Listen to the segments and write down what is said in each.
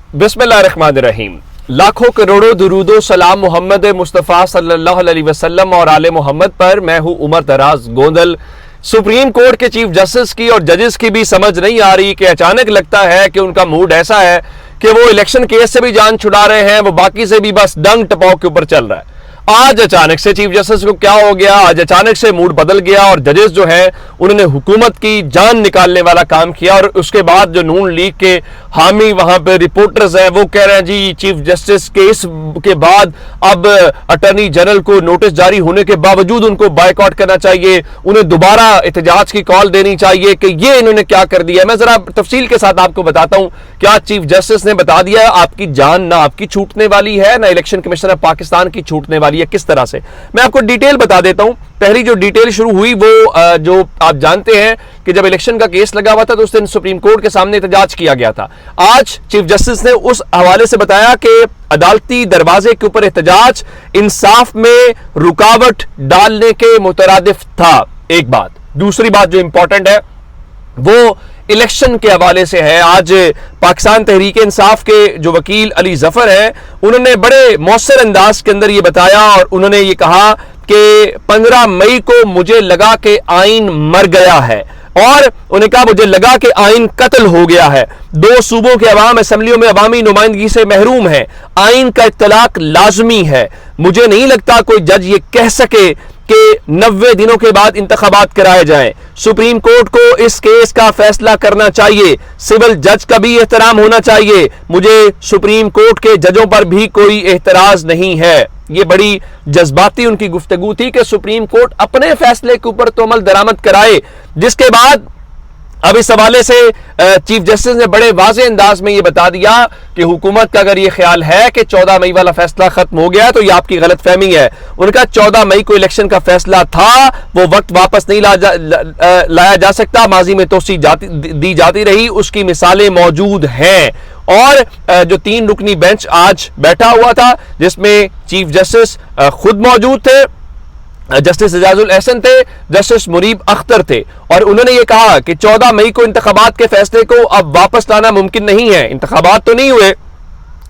बिस्मिल्लाहिर्रहमानिर्रहीम। लाखों करोड़ों दुरूदो सलाम मोहम्मद मुस्तफ़ा सल्लल्लाहु अलैहि वसल्लम और आले मोहम्मद पर। मैं हूं उमर दराज गोंदल। सुप्रीम कोर्ट के चीफ जस्टिस की और जजेस की भी समझ नहीं आ रही कि अचानक लगता है कि उनका मूड ऐसा है कि वो इलेक्शन केस से भी जान छुड़ा रहे हैं, वो बाकी से भी बस डंग टपाव के ऊपर चल रहा है। आज अचानक से चीफ जस्टिस को क्या हो गया, आज अचानक से मूड बदल गया और जजेस जो है उन्होंने हुकूमत की जान निकालने वाला काम किया। और उसके बाद जो नून लीग के हामी वहां पे रिपोर्टर्स हैं वो कह रहे हैं जी चीफ जस्टिस केस के बाद अब अटॉर्नी जनरल को नोटिस जारी होने के बावजूद उनको बायकॉट करना चाहिए, उन्हें दोबारा एहतजाज की कॉल देनी चाहिए कि ये इन्होंने क्या कर दिया। मैं जरा तफसील के साथ आपको बताता हूं। क्या चीफ जस्टिस ने बता दिया आपकी जान ना आपकी छूटने वाली है ना इलेक्शन कमीशन ऑफ पाकिस्तान की छूटने वाली है। किस तरह से, मैं आपको डिटेल बता देता हूं। पहली जो डिटेल शुरू हुई वो जो आप जानते हैं कि जब इलेक्शन का केस लगा हुआ था तो उस दिन सुप्रीम कोर्ट के सामने एहतजाज किया गया था। आज चीफ जस्टिस ने उस हवाले से बताया कि अदालती दरवाजे के ऊपर एहतजाज इंसाफ में रुकावट डालने के मुतरादिफ था। एक बात। दूसरी बात जो इंपॉर्टेंट है वो इलेक्शन के हवाले से है। आज पाकिस्तान तहरीक इंसाफ के जो वकील अली जफर हैं उन्होंने बड़े मौसर अंदाज के अंदर ये बताया और उन्होंने ये कहा कि 15 मई को मुझे लगा कि आइन मर गया है और उन्हें कहा मुझे लगा कि आइन कत्ल हो गया है। दो सूबों के अवाम असम्बलियों में अवामी नुमाइंदगी से महरूम है। आइन का इत्तलाक लाजमी है। मुझे नहीं लगता कोई जज ये कह सके कि 90 दिनों के बाद इंतखाबात कराए जाएं। सुप्रीम कोर्ट को इस केस का फैसला करना चाहिए। सिविल जज का भी एहतराम होना चाहिए। मुझे सुप्रीम कोर्ट के जजों पर भी कोई एतराज नहीं है। ये बड़ी जज्बाती उनकी गुफ्तगू थी कि सुप्रीम कोर्ट अपने फैसले के ऊपर तो अमल दरामद कराए। जिसके बाद अब इस हवाले से चीफ जस्टिस ने बड़े वाज़े अंदाज में यह बता दिया कि हुकूमत का अगर यह ख्याल है कि 14 मई वाला फैसला खत्म हो गया तो यह आपकी गलत फहमी है। उनका 14 मई को इलेक्शन का फैसला था, वो वक्त वापस नहीं लाया जा सकता। माजी में तोसी दी जाती रही, उसकी मिसालें मौजूद हैं। और जो 3 रुकनी बेंच आज बैठा हुआ था जिसमें चीफ जस्टिस खुद मौजूद थे, जस्टिस एजाजुल एहसन थे, जस्टिस मुनीब अख्तर थे और उन्होंने ये कहा कि 14 मई को इंतखाबात के फैसले को अब वापस लाना मुमकिन नहीं है। इंतखाबात तो नहीं हुए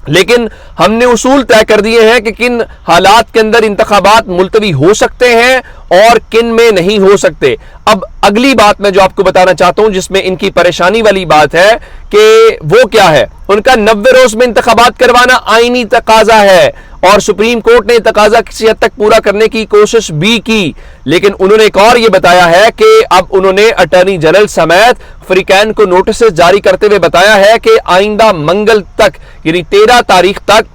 लेकिन हमने उसूल तय कर दिए हैं कि किन हालात के अंदर इंतखाबात मुलतवी हो सकते हैं और किन में नहीं हो सकते। अब अगली बात मैं जो आपको बताना चाहता हूं जिसमें इनकी परेशानी वाली बात है कि वो क्या है, उनका 90 रोज में इंतखाबात करवाना आईनी तकाजा है और सुप्रीम कोर्ट ने तकाजा किसी हद तक पूरा करने की कोशिश भी की। लेकिन उन्होंने एक और ये बताया है कि अब उन्होंने अटॉर्नी जनरल समेत फ्रीकैन को नोटिस जारी करते हुए बताया है कि आइंदा मंगल तक यानी 13 तारीख तक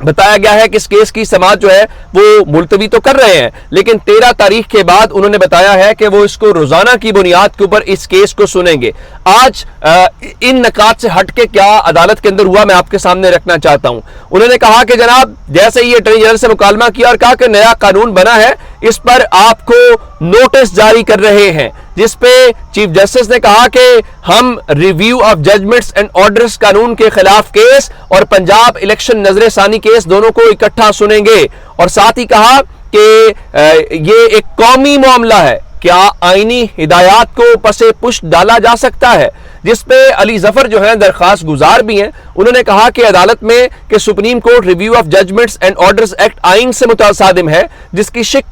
बताया गया है कि इस केस की समाअत जो है वो मुलतवी तो कर रहे हैं लेकिन 13 तारीख के बाद उन्होंने बताया है कि वो इसको रोजाना की बुनियाद के ऊपर इस केस को सुनेंगे। आज इन नकात से हट के क्या अदालत के अंदर हुआ मैं आपके सामने रखना चाहता हूं। उन्होंने कहा कि जनाब जैसे ही अटॉर्नी जनरल से मुकालमा किया और कहा कि नया कानून बना है इस पर आपको नोटिस जारी कर रहे हैं, जिस पे चीफ जस्टिस ने कहा कि हम review of judgments and orders कानून के खिलाफ केस और पंजाब इलेक्शन नजर सानी केस दोनों को इकट्ठा सुनेंगे। और साथ ही कहा कि ये एक कौमी मामला है, क्या आईनी हिदायत को पसे पुष्ट डाला जा सकता है, जिस पे अली जफर जो है दरखास्त गुजार भी हैं। उन्होंने कहा कि अदालत में कि Supreme Court review of judgments and orders act आइन से मुतासादिम है, जिसकी शिक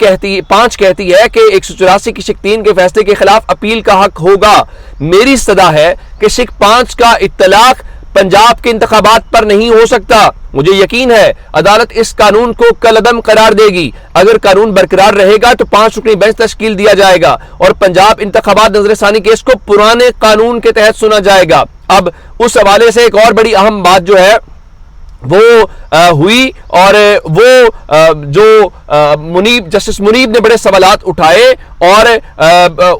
5 कहती है कि 184 की शिक 3 के फैसले के खिलाफ अपील का हक होगा। मेरी सदा है कि शिक 5 का इत्तलाक पंजाब के इंतखाबात पर नहीं हो सकता। मुझे यकीन है अदालत इस कानून को कलअदम करार देगी। अगर कानून बरकरार रहेगा तो 5 रुकनी बेंच तश्कील दिया जाएगा और पंजाब इंतखाबात नजरसानी केस को पुराने कानून के तहत सुना जाएगा। अब उस हवाले से एक और बड़ी अहम बात जो है वो हुई और वो जो जस्टिस मुनीब ने बड़े सवालात उठाए और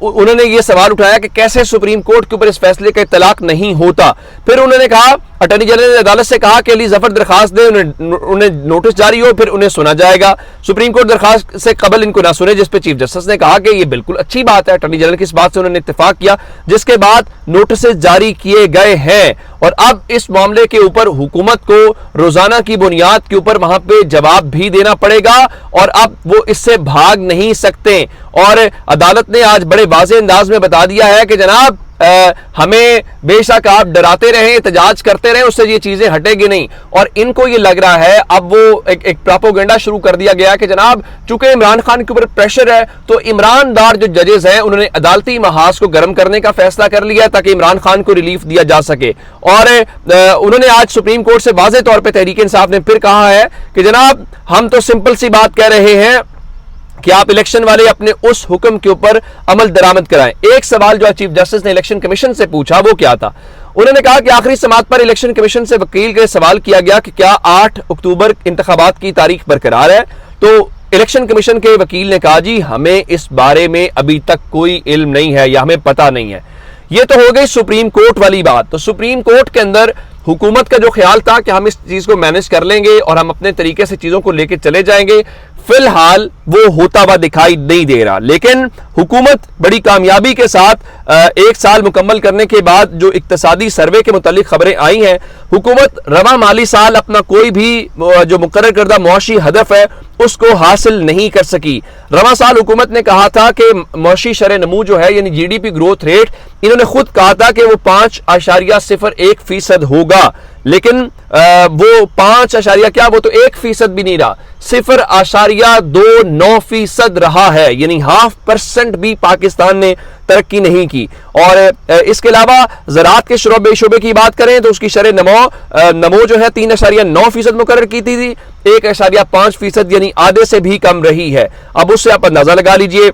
उन्होंने ये सवाल उठाया कि कैसे सुप्रीम कोर्ट के ऊपर इस फैसले का इत्तलाक नहीं होता। फिर उन्होंने कहा अटॉर्नी जनरल ने अदालत से कहा कि अली जफर दरखास्त दे, उन्हें नोटिस जारी हो, फिर उन्हें सुना जाएगा। सुप्रीम कोर्ट दरखास्त से कबल इनको ना सुने, जिस पे चीफ जस्टिस ने कहा कि ये बिल्कुल अच्छी बात है। अटॉर्नी जनरल की इस बात से उन्होंने इत्तेफाक किया, जिसके बाद नोटिस जारी किए गए हैं और अब इस मामले के ऊपर हुकूमत को रोजाना की बुनियाद के ऊपर वहां पे जवाब भी देना पड़ेगा और अब वो इससे भाग नहीं सकते। और अदालत ने आज बड़े वाज़ेह अंदाज में बता दिया है कि जनाब ہمیں بے شک آپ ڈراتے رہیں احتجاج کرتے رہیں اس سے یہ چیزیں ہٹے گی نہیں. اور ان کو یہ لگ رہا ہے اب وہ ایک پراپوگنڈا شروع کر دیا گیا کہ جناب چونکہ عمران خان کے اوپر پریشر ہے تو عمران دار جو ججز ہیں انہوں نے عدالتی محاذ کو گرم کرنے کا فیصلہ کر لیا تاکہ عمران خان کو ریلیف دیا جا سکے. اور انہوں نے آج سپریم کورٹ سے واضح طور پہ تحریک انصاف نے پھر کہا ہے کہ جناب ہم تو سمپل سی بات کہہ رہے ہیں کہ آپ الیکشن والے اپنے اس حکم کے اوپر عمل درآمد کرائیں. ایک سوال جو چیف جسٹس نے الیکشن کمیشن سے پوچھا وہ کیا تھا؟ انہوں نے کہا کہ آخری سماعت پر الیکشن کمیشن سے وکیل کے سوال کیا گیا کہ کیا 8 اکتوبر انتخابات کی تاریخ برقرار ہے؟ تو الیکشن کمیشن کے وکیل نے کہا جی ہمیں اس بارے میں ابھی تک کوئی علم نہیں ہے یا ہمیں پتہ نہیں ہے. یہ تو ہو گئی سپریم کورٹ والی بات. تو سپریم کورٹ کے اندر حکومت کا جو خیال تھا کہ ہم اس چیز کو مینج کر لیں گے اور ہم اپنے طریقے سے چیزوں کو لے کے چلے جائیں گے، فی الحال وہ ہوتا ہوا دکھائی نہیں دے رہا. لیکن حکومت بڑی کامیابی کے ساتھ 1 سال مکمل کرنے کے بعد جو اقتصادی سروے کے متعلق خبریں آئی ہیں، حکومت رواں مالی سال اپنا کوئی بھی جو مقرر کردہ معاشی ہدف ہے اس کو حاصل نہیں کر سکی. رواں سال حکومت نے کہا تھا کہ معاشی شرح نمو جو ہے یعنی G D P growth rate, انہوں نے خود کہا تھا کہ وہ 5.01% ہوگا، لیکن وہ 5 کیا وہ تو 1% بھی نہیں رہا، 0.29% رہا ہے، یعنی 0.5% بھی پاکستان نے ترقی نہیں کی. اور اس کے علاوہ زراعت کے شعبے کی بات کریں تو اس کی شرح نمو جو ہے 3.9% مقرر کی تھی، 1.5% یعنی آدھے سے بھی کم رہی ہے. اب اس سے آپ اندازہ لگا لیجئے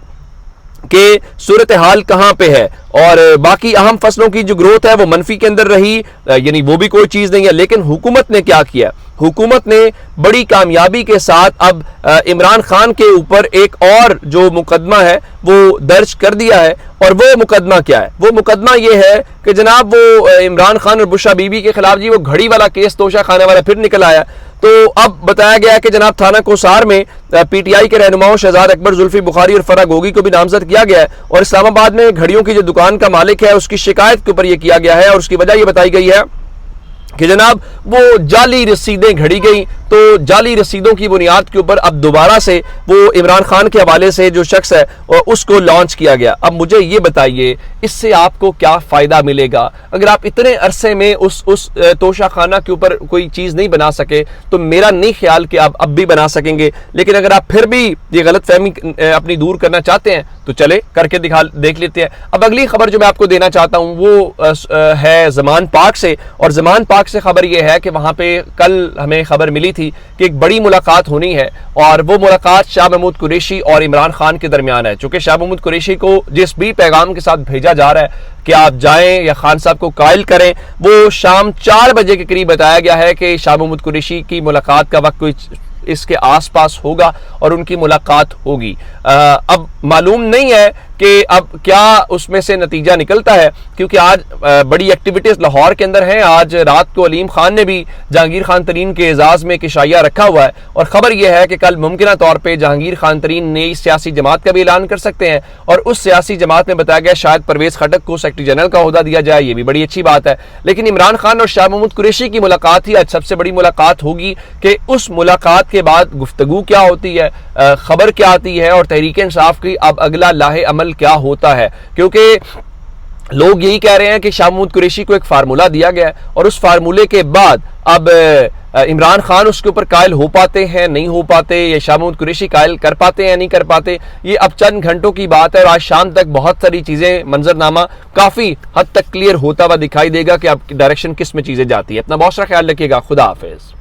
کہ صورتحال کہاں پہ ہے. اور باقی اہم فصلوں کی جو گروتھ ہے وہ منفی کے اندر رہی، یعنی وہ بھی کوئی چیز نہیں ہے. لیکن حکومت نے کیا کیا؟ حکومت نے بڑی کامیابی کے ساتھ اب عمران خان کے اوپر ایک اور جو مقدمہ ہے وہ درج کر دیا ہے. اور وہ مقدمہ کیا ہے؟ وہ مقدمہ یہ ہے کہ جناب وہ عمران خان اور بشرا بی بی کے خلاف جی وہ گھڑی والا کیس توشہ خانے والا پھر نکل آیا. تو اب بتایا گیا کہ جناب تھانہ کوسار میں پی ٹی آئی کے رہنماؤں شہزاد اکبر، زلفی بخاری اور فرح گوگی کو بھی نامزد کیا گیا ہے. اور اسلام آباد میں گھڑیوں کی جو دکان کا مالک ہے اس کی شکایت کے اوپر یہ کیا گیا ہے، اور اس کی وجہ یہ بتائی گئی ہے کہ جناب وہ جعلی رسیدیں گھڑی گئیں. تو جعلی رسیدوں کی بنیاد کے اوپر اب دوبارہ سے وہ عمران خان کے حوالے سے جو شخص ہے اس کو لانچ کیا گیا. اب مجھے یہ بتائیے اس سے آپ کو کیا فائدہ ملے گا؟ اگر آپ اتنے عرصے میں اس توشہ خانہ کے اوپر کوئی چیز نہیں بنا سکے تو میرا نہیں خیال کہ آپ اب بھی بنا سکیں گے. لیکن اگر آپ پھر بھی یہ غلط فہمی اپنی دور کرنا چاہتے ہیں تو چلے کر کے دیکھ لیتے ہیں. اب اگلی خبر جو میں آپ کو دینا چاہتا ہوں وہ ہے زمان پاک سے. اور زمان پاک سے خبر یہ ہے کہ وہاں پہ کل ہمیں خبر ملی تھی کہ ایک بڑی ملاقات ہونی ہے، اور وہ ملاقات شاہ محمود قریشی اور عمران خان کے درمیان ہے. چونکہ شاہ محمود قریشی کو جس بھی پیغام کے ساتھ بھیجا جا رہا ہے کہ آپ جائیں یا خان صاحب کو قائل کریں، وہ شام 4 بجے کے قریب بتایا گیا ہے کہ شاہ محمود قریشی کی ملاقات کا وقت کوئی اس کے آس پاس ہوگا اور ان کی ملاقات ہوگی. اب معلوم نہیں ہے کہ اب کیا اس میں سے نتیجہ نکلتا ہے، کیونکہ آج بڑی ایکٹیویٹیز لاہور کے اندر ہیں. آج رات کو علیم خان نے بھی جہانگیر خان ترین کے اعزاز میں ایک عشائیہ رکھا ہوا ہے، اور خبر یہ ہے کہ کل ممکنہ طور پہ جہانگیر خان ترین نئی سیاسی جماعت کا بھی اعلان کر سکتے ہیں. اور اس سیاسی جماعت میں بتایا گیا شاید پرویز خٹک کو سیکرٹری جنرل کا عہدہ دیا جائے، یہ بھی بڑی اچھی بات ہے. لیکن عمران خان اور شاہ محمود قریشی کی ملاقات ہی آج سب سے بڑی ملاقات ہوگی کہ اس ملاقات کے بعد گفتگو کیا ہوتی ہے، خبر کیا آتی ہے، اور تحریک انصاف کی اب اگلا لاہ عمل کیا ہوتا ہے. کیونکہ لوگ یہی کہہ رہے ہیں کہ شاہ محمود قریشی کو ایک فارمولہ دیا گیا ہے، اور اس فارمولے کے بعد اب عمران خان اس کے اوپر قائل ہو پاتے ہیں نہیں ہو پاتے، یا شاہ محمود قریشی قائل کر پاتے ہیں نہیں کر پاتے، یہ اب چند گھنٹوں کی بات ہے. اور آج شام تک بہت ساری چیزیں، منظرنامہ کافی حد تک کلیئر ہوتا ہوا دکھائی دے گا کہ اب ڈائریکشن کس میں چیزیں جاتی ہے. اپنا بہت سارا خیال رکھیے گا. خدا حافظ.